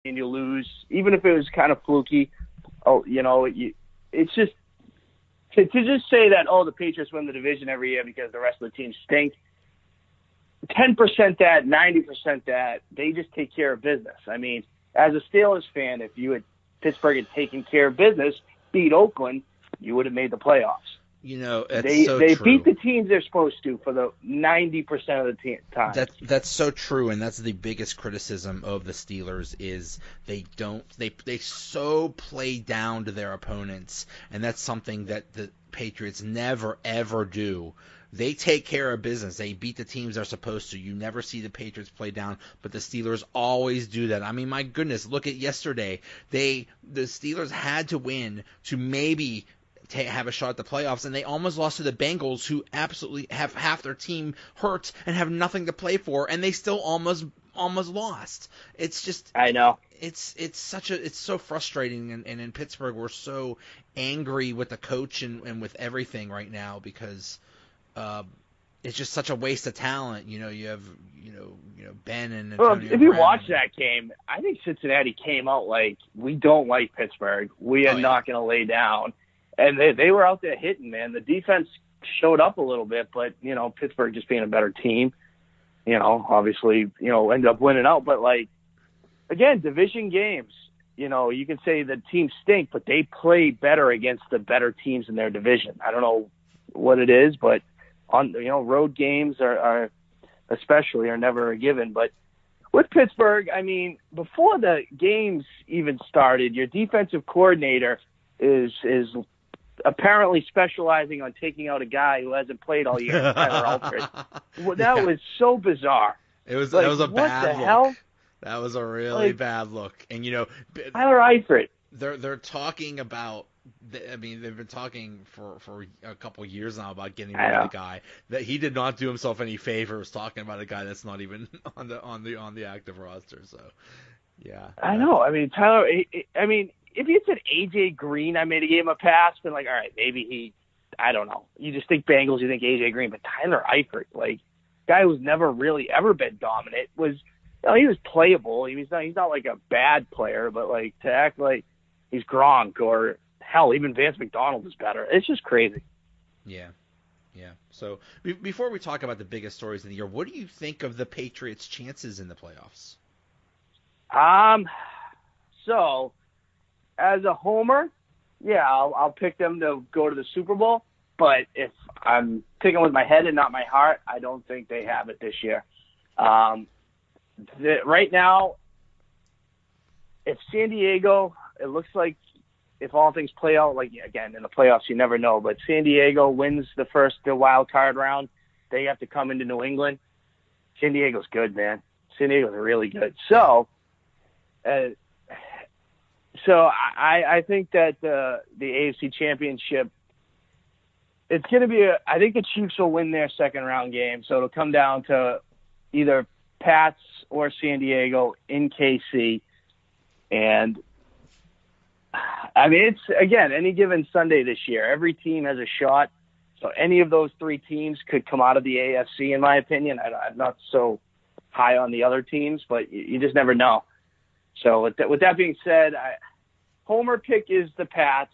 and you lose, even if it was kind of fluky. Oh, it's just to just say that, the Patriots win the division every year because the rest of the teams stink. 10% that, 90% that, they just take care of business. I mean, as a Steelers fan, if Pittsburgh had taken care of business, beat Oakland, you would have made the playoffs. They beat the teams they're supposed to for the 90% of the time. That's so true, and that's the biggest criticism of the Steelers is they so play down to their opponents, and that's something that the Patriots never ever do. They take care of business. They beat the teams they're supposed to. You never see the Patriots play down, but the Steelers always do that. I mean, my goodness, look at yesterday. The Steelers had to win to maybe have a shot at the playoffs, and they almost lost to the Bengals, who absolutely have half their team hurt and have nothing to play for, and they still almost lost. It's just, I know, it's so frustrating, and in Pittsburgh we're so angry with the coach and with everything right now because it's just such a waste of talent. You have Ben and Antonio if you Brown. watch that game, I think Cincinnati came out like, we don't like Pittsburgh. We are not going to lay down. And they were out there hitting, man. The defense showed up a little bit, but, Pittsburgh just being a better team, obviously, ended up winning out. But, again, division games, you can say the teams stink, but they play better against the better teams in their division. I don't know what it is, but road games are especially never a given. But with Pittsburgh, I mean, before the games even started, your defensive coordinator is apparently specializing on taking out a guy who hasn't played all year, Tyler Alfred. Well, that was so bizarre. That was a bad look. What the hell? That was a really bad look. And Tyler Eifert. They're talking about. I mean, they've been talking for a couple of years now about getting rid of the guy. That he did not do himself any favors talking about a guy that's not even on the active roster. So, yeah. I know. I mean, Tyler. I mean, if you said AJ Green, I maybe gave him a pass, but all right, maybe I don't know. You just think Bengals, you think AJ Green, but Tyler Eifert, guy who's never really ever been dominant, he was playable. He's not like a bad player, but to act like he's Gronk or hell, even Vance McDonald is better. It's just crazy. Yeah. So before we talk about the biggest stories of the year, what do you think of the Patriots' chances in the playoffs? So as a homer, yeah, I'll pick them to go to the Super Bowl. But if I'm picking with my head and not my heart, I don't think they have it this year. Right now, if San Diego, it looks like if all things play out, again, in the playoffs, you never know, but San Diego wins the wild card round, they have to come into New England. San Diego's good, man. San Diego's really good. So I think that the AFC Championship, it's going to be I think the Chiefs will win their second round game. So it'll come down to either Pats or San Diego in KC. And I mean, it's, again, any given Sunday this year, every team has a shot. So any of those three teams could come out of the AFC, in my opinion. I'm not so high on the other teams, but you just never know. So with that being said, homer pick is the Pats.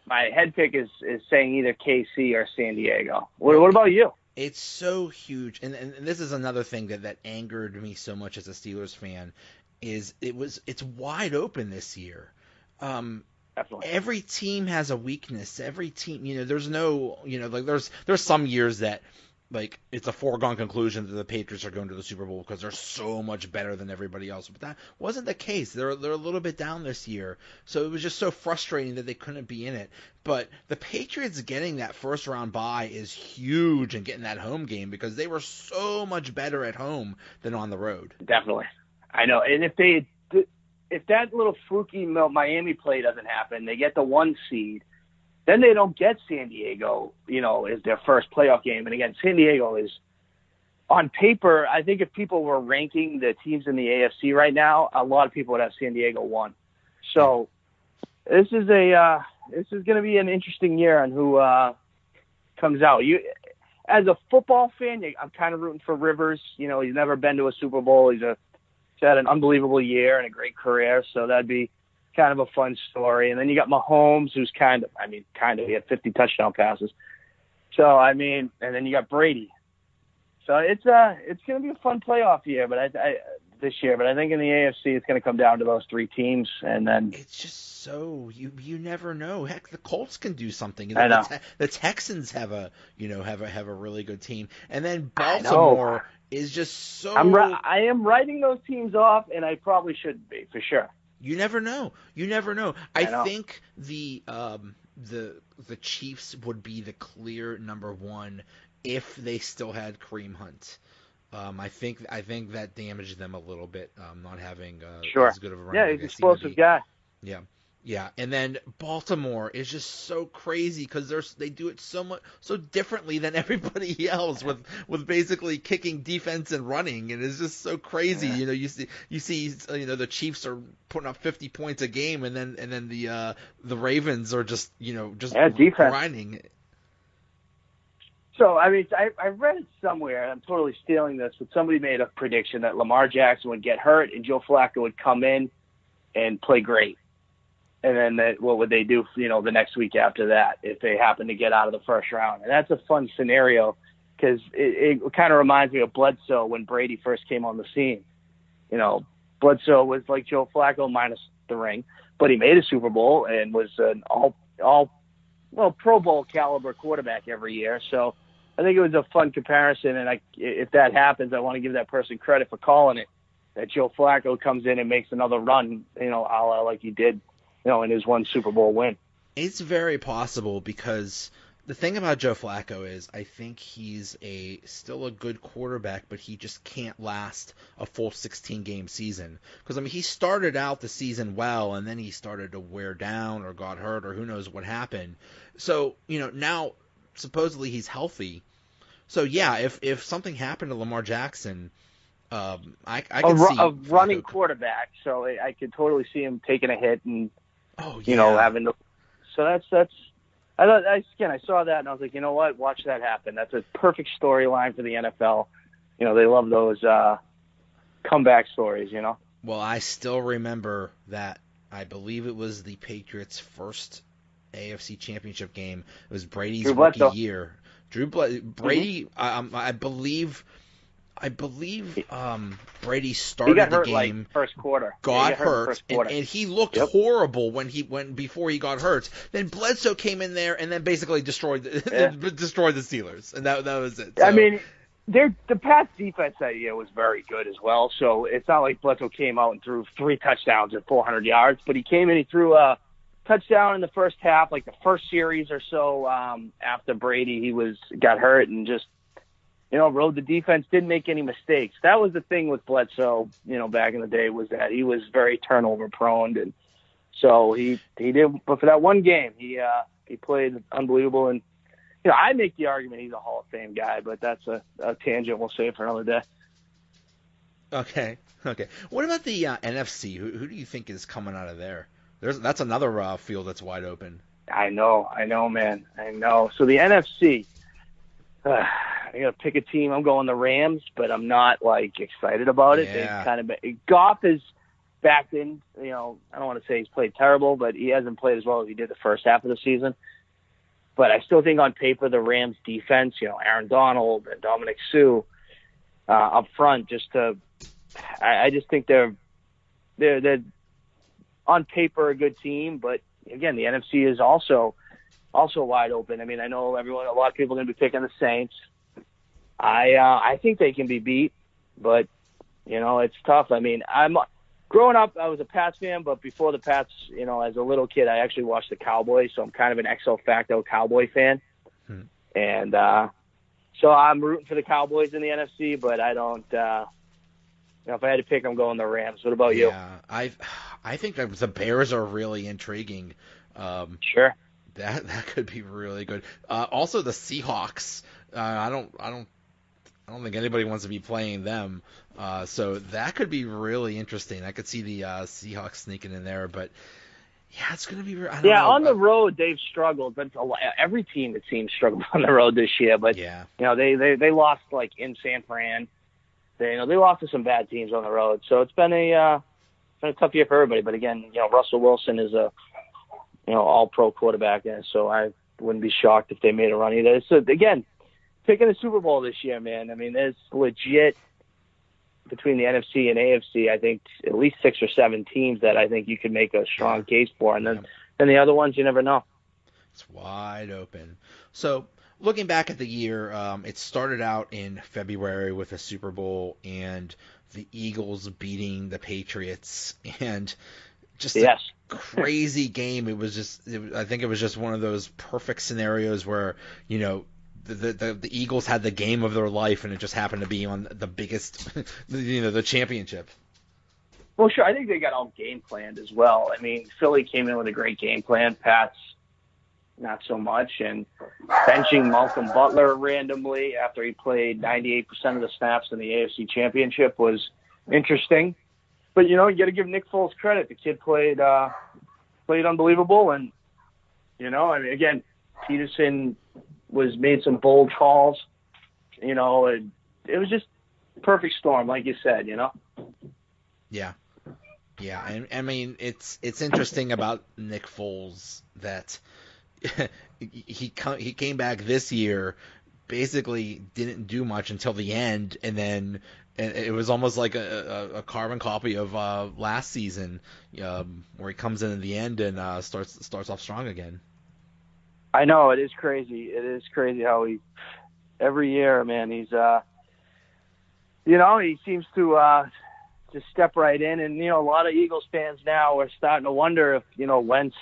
My head pick is saying either KC or San Diego. What about you? It's so huge, and this is another thing that angered me so much as a Steelers fan, is it's wide open this year. Definitely. Every team has a weakness. Every team, there's no, there's some years that it's a foregone conclusion that the Patriots are going to the Super Bowl because they're so much better than everybody else. But that wasn't the case. They're a little bit down this year. So it was just so frustrating that they couldn't be in it. But the Patriots getting that first round bye is huge, and getting that home game because they were so much better at home than on the road. Definitely. I know. And if that little fluky Miami play doesn't happen, they get the 1 seed, then they don't get San Diego, as their first playoff game. And again, San Diego is, on paper, I think if people were ranking the teams in the AFC right now, a lot of people would have San Diego 1. So this is going to be an interesting year on who comes out. As a football fan, I'm kind of rooting for Rivers. He's never been to a Super Bowl. He's a had an unbelievable year and a great career, so that'd be kind of a fun story. And then you got Mahomes, who's he had 50 touchdown passes. So, and then you got Brady. So it's going to be a fun playoff year, this year. But I think in the AFC, it's going to come down to those three teams, and then it's just so you never know. Heck, the Colts can do something. I know. The Texans have a really good team, and then Baltimore is just so. I am writing those teams off, and I probably shouldn't be, for sure. You never know. I think the Chiefs would be the clear number one if they still had Kareem Hunt. I think that damaged them a little bit, not having as good of a running. Yeah, he's an explosive guy. Yeah, and then Baltimore is just so crazy because they do it so differently than everybody else with basically kicking, defense, and running, and it's just so crazy. Yeah. You see, the Chiefs are putting up 50 points a game, and then the Ravens are just grinding. So, I read it somewhere, and I'm totally stealing this, but somebody made a prediction that Lamar Jackson would get hurt and Joe Flacco would come in and play great. And then what would they do, the next week after that if they happen to get out of the first round? And that's a fun scenario because it kind of reminds me of Bledsoe when Brady first came on the scene. Bledsoe was like Joe Flacco minus the ring, but he made a Super Bowl and was an Pro Bowl caliber quarterback every year. So I think it was a fun comparison, and if that happens, I want to give that person credit for calling it, that Joe Flacco comes in and makes another run, a la like he did, in his one Super Bowl win. It's very possible because the thing about Joe Flacco is I think he's still a good quarterback, but he just can't last a full 16-game season. Because, he started out the season well, and then he started to wear down or got hurt or who knows what happened. So, now supposedly he's healthy. So, yeah, if something happened to Lamar Jackson, I can see a running quarterback. So I could totally see him taking a hit and having to. So that's. I saw that and I was like, you know what? Watch that happen. That's a perfect storyline for the NFL. They love those comeback stories. Well, I still remember that. I believe it was the Patriots' first AFC Championship game. It was Brady's rookie year. Brady. I believe Brady started the game. First quarter. Got hurt, and he looked horrible before he got hurt. Then Bledsoe came in there and then basically destroyed the Steelers, and that was it. So, the Pats defense that year was very good as well. So it's not like Bledsoe came out and threw 3 touchdowns at 400 yards, but he came in, he threw a touchdown in the first half, like the first series or so after Brady got hurt, and just rode the defense, didn't make any mistakes. That was the thing with Bledsoe, back in the day, was that he was very turnover prone, and so he did. But for that one game, he played unbelievable, and I make the argument he's a Hall of Fame guy, but that's a tangent we'll save for another day. Okay. What about the NFC? Who do you think is coming out of there? That's another field that's wide open. I know, man. I know. So the NFC. I gotta pick a team. I'm going the Rams, but I'm not excited about it. Yeah. Goff is back in. I don't want to say he's played terrible, but he hasn't played as well as he did the first half of the season. But I still think on paper the Rams defense, Aaron Donald and Dominic Sue up front, I just think they're on paper a good team. But again, the NFC is also wide open. I know a lot of people are going to be picking the Saints. I think they can be beat, but it's tough. I'm growing up, I was a Pats fan, but before the Pats, as a little kid, I actually watched the Cowboys, so I'm kind of an ex facto Cowboy fan. And so I'm rooting for the Cowboys in the NFC, but I don't. If I had to pick, I'm going the Rams. What about you? Yeah, I think that the Bears are really intriguing. Sure. That could be really good. Also, the Seahawks. I don't think anybody wants to be playing them. So that could be really interesting. I could see the Seahawks sneaking in there, but yeah, it's going to be. I don't know. On the road they've struggled, but every team it seems struggled on the road this year. But yeah, they lost in San Fran. they lost to some bad teams on the road, so it's been a tough year for everybody. But again, Russell Wilson is a all-pro quarterback, and so I wouldn't be shocked if they made a run either. So again, picking a Super Bowl this year, man. I mean, there's legit between the NFC and AFC, I think at least 6 or 7 teams that I think you could make a strong case for, and then the other ones you never know. It's wide open. So looking back at the year, it started out in February with a Super Bowl and the Eagles beating the Patriots, and just a crazy game. I think it was just one of those perfect scenarios where, the Eagles had the game of their life, and it just happened to be on the biggest, the championship. Well, sure. I think they got all game planned as well. I mean, Philly came in with a great game plan. Pats, not so much. And benching Malcolm Butler randomly after he played 98% of the snaps in the AFC Championship was interesting. But, you got to give Nick Foles credit. The kid played unbelievable. And, again, Peterson made some bold calls. It was just perfect storm, like you said, Yeah. Yeah, and I mean, it's interesting about Nick Foles that he came back this year, basically didn't do much until the end, and then it was almost like a carbon copy of last season, where he comes in at the end and starts off strong again. I know, it is crazy. It is crazy how every year, man, he's he seems to just step right in, and a lot of Eagles fans now are starting to wonder if Wentz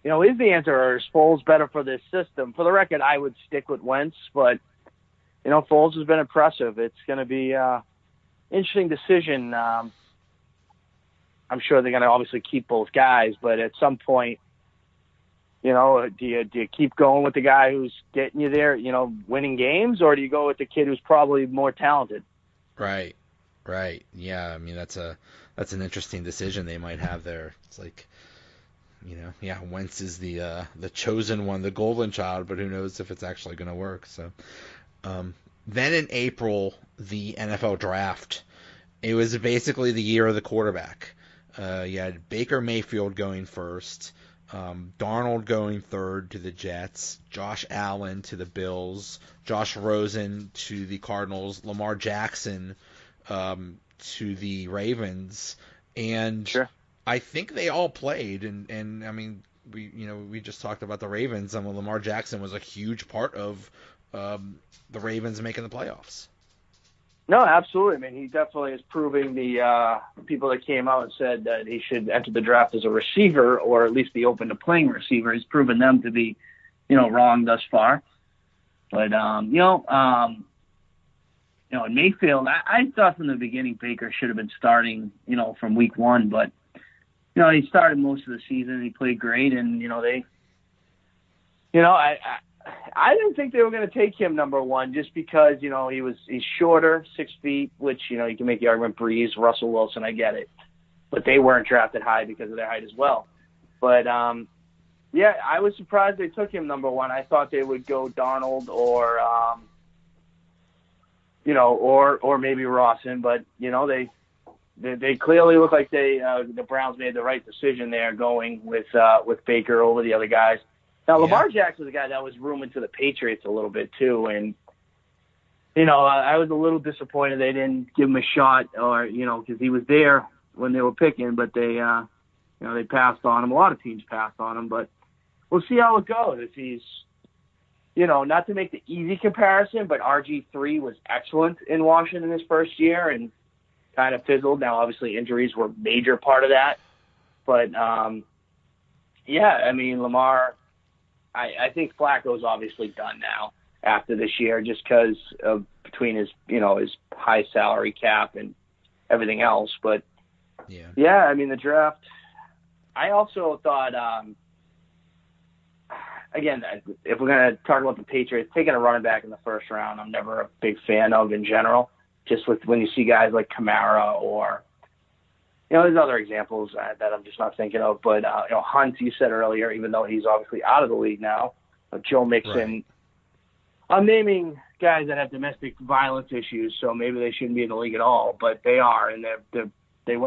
is the answer, or is Foles better for this system. For the record, I would stick with Wentz, but Foles has been impressive. It's going to be interesting decision. I'm sure they're going to obviously keep both guys, but at some point, do you keep going with the guy who's getting you there, winning games, or do you go with the kid who's probably more talented? Right. Yeah, I mean, that's an interesting decision they might have there. It's like, Wentz is the chosen one, the golden child, but who knows if it's actually going to work. So, then in April, the NFL draft. It was basically the year of the quarterback. You had Baker Mayfield going first, Darnold going third to the Jets, Josh Allen to the Bills, Josh Rosen to the Cardinals, Lamar Jackson to the Ravens, and sure. I think they all played, and I mean, we just talked about the Ravens, and Lamar Jackson was a huge part of the Ravens making the playoffs. No, absolutely. I mean, he definitely is proving the people that came out and said that he should enter the draft as a receiver, or at least be open to playing receiver. He's proven them to be, wrong thus far. But in Mayfield, I thought from the beginning Baker should have been starting, from week 1, but he started most of the season. He played great, and I didn't think they were going to take him number 1 just because, he's shorter, 6 feet, which, you can make the argument Breeze, Russell Wilson, I get it. But they weren't drafted high because of their height as well. But, I was surprised they took him number 1. I thought they would go Darnold or maybe Rawson, but, they clearly look like the Browns made the right decision there going with Baker over the other guys. Now, Lamar Jackson was a guy that was rumored to the Patriots a little bit too, and I was a little disappointed they didn't give him a shot, or because he was there when they were picking, but they they passed on him. A lot of teams passed on him, but we'll see how it goes. If he's not to make the easy comparison, but RG3 was excellent in Washington his first year and kind of fizzled. Now, obviously, injuries were a major part of that, but I mean, Lamar. I think Flacco's obviously done now after this year, just because of between his his high salary cap and everything else. But I mean, the draft. I also thought, again, if we're gonna talk about the Patriots, taking a running back in the first round, I'm never a big fan of in general. Just with when you see guys like Kamara or. There's other examples that I'm just not thinking of, but Hunt, you said earlier, even though he's obviously out of the league now, Joe Mixon. Right. I'm naming guys that have domestic violence issues, so maybe they shouldn't be in the league at all, but they are, and they